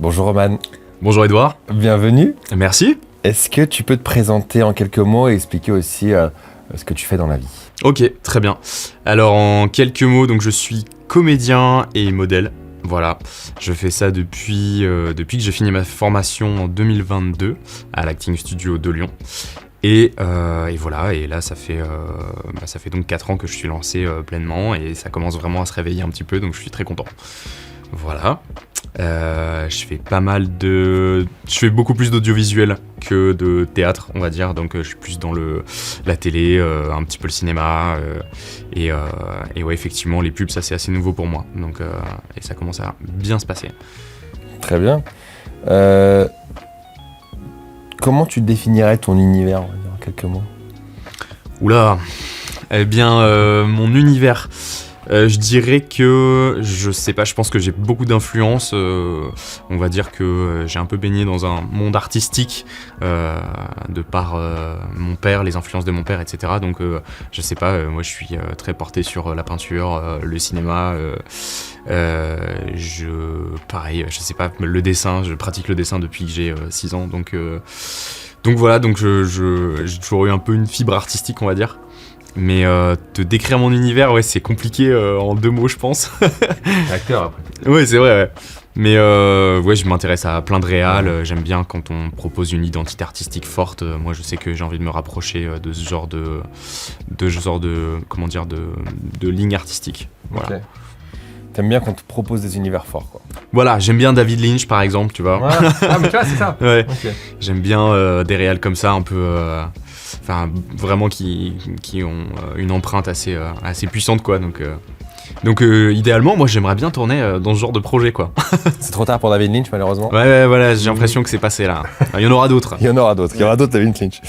Bonjour Roman, Bonjour Edouard, bienvenue. merci. Est-ce que tu peux te présenter en quelques mots et expliquer aussi ce que tu fais dans la vie? Ok, très bien. Alors en quelques mots, donc je suis comédien et modèle. Voilà, je fais ça depuis que j'ai fini ma formation en 2022 à l'Acting Studio de Lyon. Et voilà, et là ça fait donc 4 ans que je suis lancé pleinement et ça commence vraiment à se réveiller un petit peu, donc je suis très content. Voilà. Je fais beaucoup plus d'audiovisuel que de théâtre, on va dire, donc je suis plus dans la télé, un petit peu le cinéma, et ouais, effectivement, les pubs, ça c'est assez nouveau pour moi, donc et ça commence à bien se passer. Très bien. Comment tu définirais ton univers, on va dire, en quelques mots? Oula, eh bien, mon univers... je dirais que, je sais pas, je pense que j'ai beaucoup d'influence, on va dire que j'ai un peu baigné dans un monde artistique, de par mon père, les influences de mon père, etc. Donc je sais pas, moi je suis très porté sur la peinture, le cinéma, pareil, je sais pas, le dessin, je pratique le dessin depuis que j'ai 6 ans, donc voilà, donc j'ai toujours eu un peu une fibre artistique, on va dire. Mais te décrire mon univers, ouais, c'est compliqué en 2 mots, je pense. T'es acteur après. Ouais, c'est vrai, ouais. Mais ouais, je m'intéresse à plein de réals. J'aime bien quand on propose une identité artistique forte. Moi, je sais que j'ai envie de me rapprocher de ce genre de comment dire, de ligne artistique. Voilà. Ok. T'aimes bien qu'on te propose des univers forts, quoi. Voilà, j'aime bien David Lynch, par exemple, tu vois. Ouais. Ah, mais tu vois, c'est ça. Ouais. Ok. J'aime bien des réals comme ça, un peu... Enfin, vraiment qui ont une empreinte assez puissante, quoi. Donc idéalement, moi, j'aimerais bien tourner dans ce genre de projet, quoi. C'est trop tard pour David Lynch, malheureusement. Ouais, voilà, j'ai l'impression que c'est passé, là. Il y en aura d'autres. Il y en aura d'autres. Il y aura d'autres David Lynch.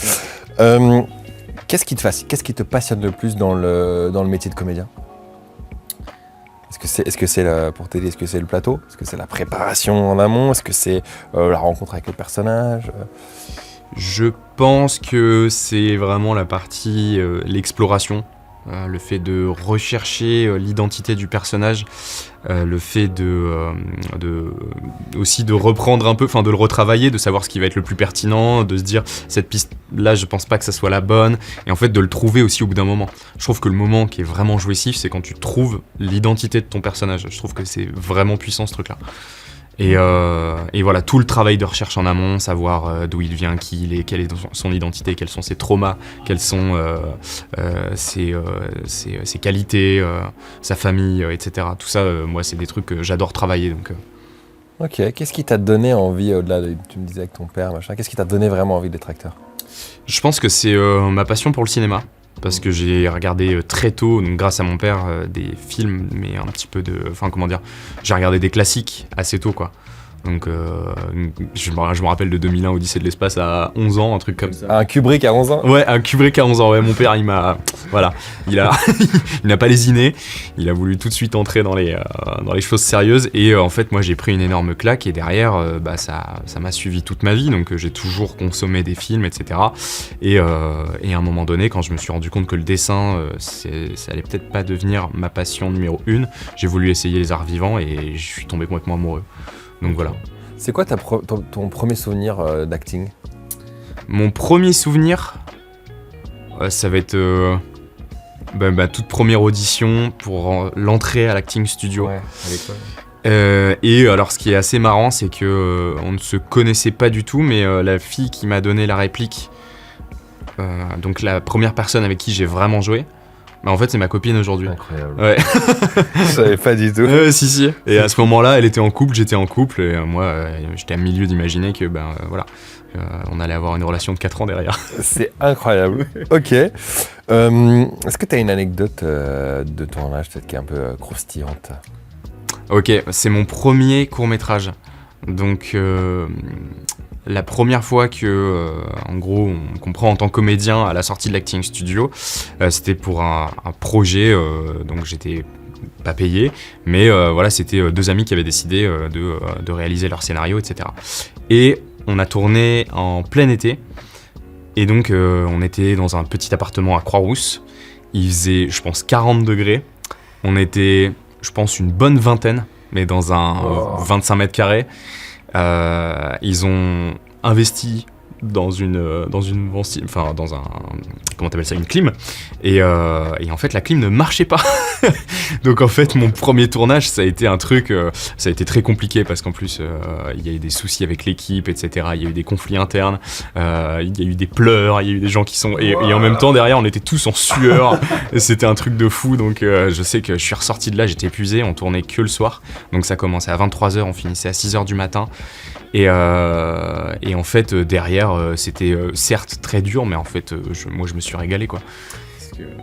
Qu'est-ce qui te passionne le plus dans le métier de comédien? Est-ce que c'est pour t'aider, est-ce que c'est le plateau? Est-ce que c'est la préparation en amont? Est-ce que c'est la rencontre avec le personnage? Je pense que c'est vraiment la partie, l'exploration, le fait de rechercher l'identité du personnage, le fait aussi de reprendre un peu, enfin de le retravailler, de savoir ce qui va être le plus pertinent, de se dire cette piste-là, je pense pas que ça soit la bonne, et en fait de le trouver aussi au bout d'un moment. Je trouve que le moment qui est vraiment jouissif, c'est quand tu trouves l'identité de ton personnage. Je trouve que c'est vraiment puissant ce truc-là. Et voilà, tout le travail de recherche en amont, savoir d'où il vient, qui il est, quelle est son identité, quels sont ses traumas, quelles sont ses qualités, sa famille, etc. Tout ça, moi, c'est des trucs que j'adore travailler. Donc, Ok, qu'est-ce qui t'a donné envie, au-delà de, tu me disais avec ton père, machin, qu'est-ce qui t'a donné vraiment envie d'être acteur? je pense que c'est ma passion pour le cinéma. Parce que j'ai regardé très tôt, donc grâce à mon père, des films, mais un petit peu enfin comment dire, j'ai regardé des classiques assez tôt, quoi. Donc je me rappelle de 2001, Odyssée de l'espace à 11 ans, un truc comme ça. Un Kubrick à 11 ans? Ouais, un Kubrick à 11 ans, ouais, mon père il n'a pas lésiné, il a voulu tout de suite entrer dans les choses sérieuses, et en fait moi j'ai pris une énorme claque, et derrière ça m'a suivi toute ma vie, donc j'ai toujours consommé des films, etc. Et à un moment donné, quand je me suis rendu compte que le dessin, ça allait peut-être pas devenir ma passion numéro 1, j'ai voulu essayer les arts vivants, et je suis tombé complètement amoureux. Donc voilà. C'est quoi ton premier souvenir d'acting? Mon premier souvenir, ça va être ma toute première audition pour l'entrée à l'Acting Studio. Ouais, à l'école. Et alors ce qui est assez marrant, c'est que on ne se connaissait pas du tout, mais la fille qui m'a donné la réplique, donc la première personne avec qui j'ai vraiment joué, en fait c'est ma copine aujourd'hui. Incroyable. Ouais. Je savais pas du tout. Si. Et à ce moment-là, elle était en couple, j'étais en couple, et moi j'étais à milieu d'imaginer que voilà, on allait avoir une relation de 4 ans derrière. C'est incroyable. Ok. Est-ce que tu as une anecdote de tournage peut-être qui est un peu croustillante? Ok, c'est mon premier court-métrage. Donc la première fois que, en gros, on comprend en tant que comédien à la sortie de l'Acting Studio, c'était pour un projet, donc j'étais pas payé, mais voilà, c'était 2 amis qui avaient décidé de réaliser leur scénario, etc. Et on a tourné en plein été, et donc on était dans un petit appartement à Croix-Rousse. Il faisait, je pense, 40 degrés. On était, je pense, une bonne vingtaine, mais dans un 25 mètres carrés. Ils ont investi dans un, comment t'appelles ça, une clim, et en fait la clim ne marchait pas. Donc en fait mon premier tournage ça a été un truc, ça a été très compliqué parce qu'en plus il y a eu des soucis avec l'équipe, etc. Il y a eu des conflits internes, il y a eu des pleurs, il y a eu des gens qui sont, et en même temps derrière on était tous en sueur, et c'était un truc de fou. Donc je sais que je suis ressorti de là, j'étais épuisé, on tournait que le soir, donc ça commençait à 23h, on finissait à 6h du matin. Et en fait derrière c'était certes très dur, mais en fait moi je me suis régalé quoi.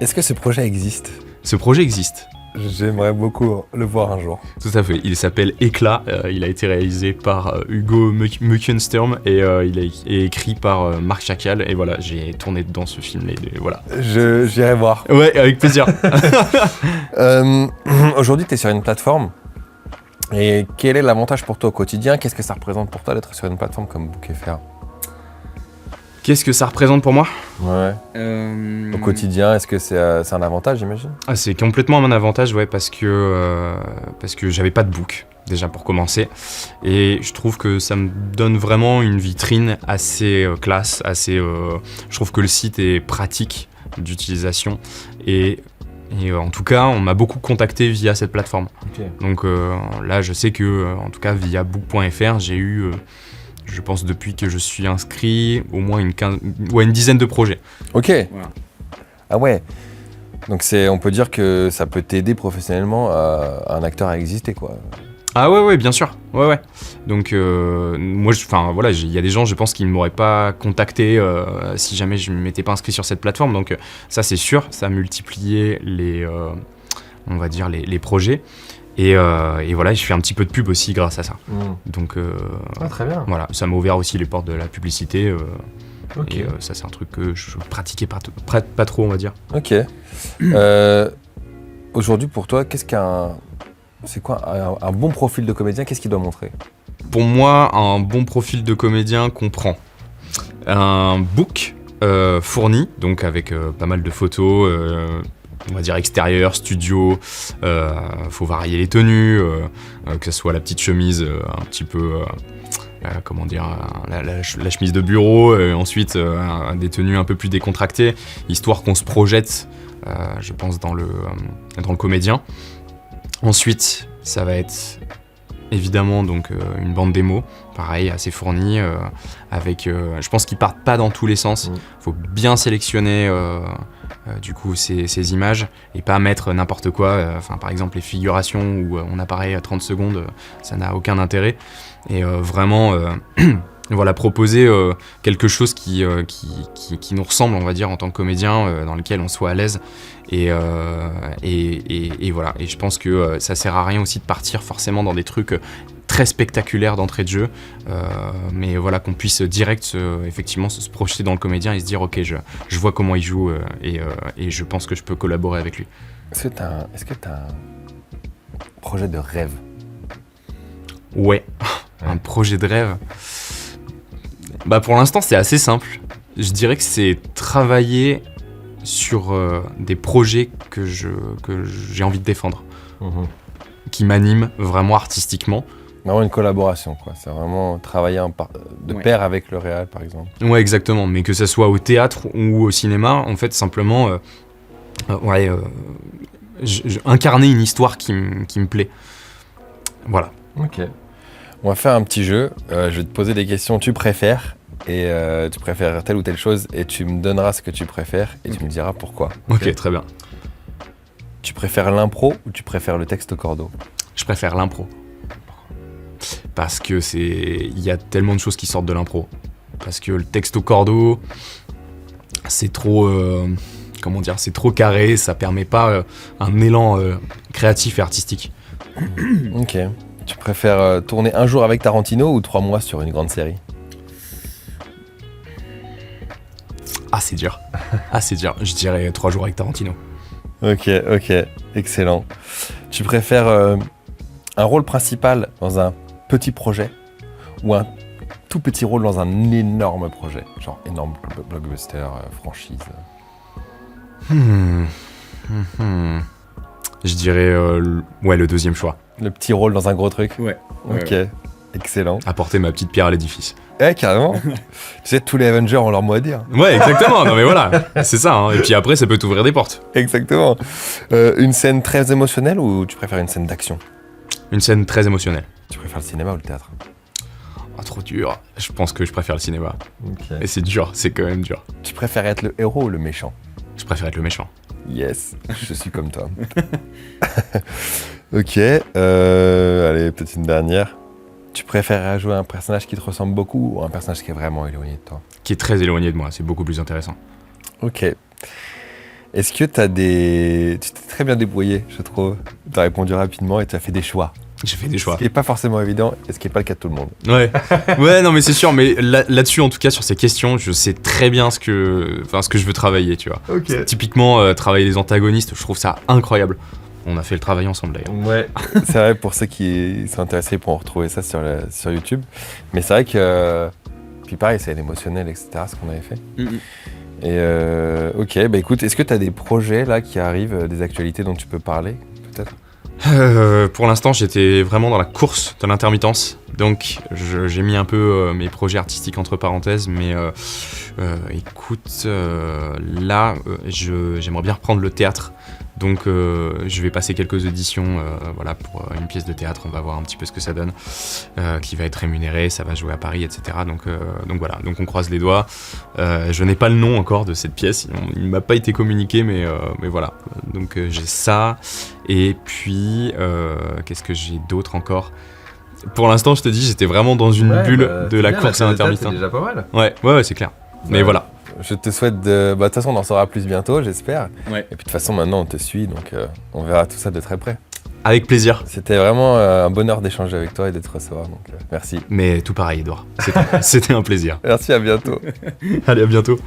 Est-ce que ce projet existe ? Ce projet existe. J'aimerais beaucoup le voir un jour. Tout à fait, il s'appelle Éclat, il a été réalisé par Hugo Muckensturm et il est écrit par Marc Chacal, et voilà, j'ai tourné dans ce film, et voilà. J'irai voir. Ouais, avec plaisir. Aujourd'hui tu es sur une plateforme. Et quel est l'avantage pour toi au quotidien ? Qu'est-ce que ça représente pour toi d'être sur une plateforme comme Book.fr ? Qu'est-ce que ça représente pour moi ? Ouais. Au quotidien, est-ce que c'est un avantage, j'imagine ? C'est complètement un avantage, ouais, parce que j'avais pas de book, déjà pour commencer. Et je trouve que ça me donne vraiment une vitrine assez classe, je trouve que le site est pratique d'utilisation. Et en tout cas, on m'a beaucoup contacté via cette plateforme. Okay. Donc là, je sais que, en tout cas, via book.fr, j'ai eu, je pense depuis que je suis inscrit, au moins une dizaine de projets. Ok. Voilà. Ah ouais. Donc on peut dire que ça peut t'aider professionnellement à un acteur à exister, quoi. Ah ouais, bien sûr. Ouais. Donc moi, il y a des gens, je pense, qui ne m'auraient pas contacté si jamais je ne m'étais pas inscrit sur cette plateforme. Donc ça, c'est sûr, ça a multiplié on va dire les projets. Et voilà, je fais un petit peu de pub aussi grâce à ça. Donc très bien. Voilà, ça m'a ouvert aussi les portes de la publicité. Okay. Et ça, c'est un truc que je pratiquais pas trop, on va dire. Ok. Aujourd'hui, pour toi, c'est quoi un bon profil de comédien ? Qu'est-ce qu'il doit montrer ? Pour moi, un bon profil de comédien comprend un book fourni, donc avec pas mal de photos, on va dire extérieur, studio, faut varier les tenues, que ce soit la petite chemise un petit peu, la chemise de bureau, ensuite des tenues un peu plus décontractées, histoire qu'on se projette, je pense, dans le comédien. Ensuite, ça va être évidemment donc une bande démo, pareil, assez fournie, avec, je pense qu'ils partent pas dans tous les sens. Faut bien sélectionner du coup ces images et pas mettre n'importe quoi. Par exemple les figurations où on apparaît à 30 secondes, ça n'a aucun intérêt. Et vraiment voilà, proposer quelque chose qui nous ressemble, on va dire, en tant que comédien, dans lequel on soit à l'aise. Et voilà. Et je pense que ça sert à rien aussi de partir forcément dans des trucs très spectaculaires d'entrée de jeu, mais voilà, qu'on puisse direct effectivement se projeter dans le comédien et se dire ok, je vois comment il joue, et je pense que je peux collaborer avec lui. Est-ce que t'as un projet de rêve ? Ouais. Un projet de rêve. Bah pour l'instant c'est assez simple. Je dirais que c'est travailler sur des projets que j'ai envie de défendre, qui m'animent vraiment artistiquement. Vraiment une collaboration, quoi. C'est vraiment travailler de pair avec le réal, par exemple. Ouais, exactement. Mais que ça soit au théâtre ou au cinéma, en fait, simplement, incarner une histoire qui me plaît. Voilà. Ok. On va faire un petit jeu. Je vais te poser des questions. Tu préfères, et tu préfères telle ou telle chose, et tu me donneras ce que tu préfères, et tu me diras pourquoi. Ok, très bien. Tu préfères l'impro ou tu préfères le texte au cordeau ? Je préfère l'impro. Parce que il y a tellement de choses qui sortent de l'impro. Parce que le texte au cordeau, c'est trop, c'est trop carré, ça permet pas un élan créatif et artistique. Ok. Tu préfères tourner un jour avec Tarantino ou 3 mois sur une grande série ? Ah, c'est dur. Je dirais 3 jours avec Tarantino. Ok. Excellent. Tu préfères un rôle principal dans un petit projet ou un tout petit rôle dans un énorme projet ? Genre énorme blockbuster, franchise. Je dirais le deuxième choix. Le petit rôle dans un gros truc ? Ouais. Ok. Excellent. Apporter ma petite pierre à l'édifice. Carrément. Tu sais, tous les Avengers ont leur mot à dire. Ouais, exactement. Non mais voilà, c'est ça. Hein. Et puis après, ça peut t'ouvrir des portes. Exactement. Une scène très émotionnelle ou tu préfères une scène d'action? Une scène très émotionnelle. Tu préfères le cinéma ou le théâtre? Ah, trop dur. Je pense que je préfère le cinéma. Ok. Et c'est dur, c'est quand même dur. Tu préfères être le héros ou le méchant? Je préfère être le méchant. Yes, je suis comme toi. Ok, allez, peut-être une dernière. Tu préfères jouer un personnage qui te ressemble beaucoup ou un personnage qui est vraiment éloigné de toi? Qui est très éloigné de moi, c'est beaucoup plus intéressant. Ok. Est-ce que tu t'es très bien débrouillé, je trouve. Tu as répondu rapidement et tu as fait des choix. J'ai fait des choix. Ce qui n'est pas forcément évident et ce qui n'est pas le cas de tout le monde. Ouais, ouais, non mais c'est sûr, mais là-dessus en tout cas sur ces questions, je sais très bien ce que je veux travailler, tu vois. Ok. Typiquement, travailler les antagonistes, je trouve ça incroyable. On a fait le travail ensemble d'ailleurs. Ouais. C'est vrai, pour ceux qui sont intéressés, ils pourront retrouver ça sur YouTube. Mais c'est vrai que, puis pareil, c'est l'émotionnel, etc., ce qu'on avait fait. Et ok, bah écoute, est-ce que tu as des projets là qui arrivent, des actualités dont tu peux parler, peut-être? Pour l'instant, j'étais vraiment dans la course de l'intermittence, donc j'ai mis un peu mes projets artistiques entre parenthèses, mais écoute, là, j'aimerais bien reprendre le théâtre, donc je vais passer quelques auditions voilà, pour une pièce de théâtre, on va voir un petit peu ce que ça donne, qui va être rémunérée, ça va jouer à Paris, etc. Donc voilà, donc on croise les doigts. Je n'ai pas le nom encore de cette pièce, il ne m'a pas été communiqué, mais voilà, donc j'ai ça. Et puis, qu'est-ce que j'ai d'autre encore? Pour l'instant, je te dis, j'étais vraiment dans une bulle de la course à l'intermittent. C'est déjà pas mal. Ouais, c'est clair. Mais voilà. Je te souhaite de... Bah, de toute façon, on en saura plus bientôt, j'espère. Ouais. Et puis de toute façon, maintenant, on te suit, donc on verra tout ça de très près. Avec plaisir. C'était vraiment un bonheur d'échanger avec toi et de te recevoir, donc merci. Mais tout pareil, Edouard. C'était un plaisir. Merci, à bientôt. Allez, à bientôt.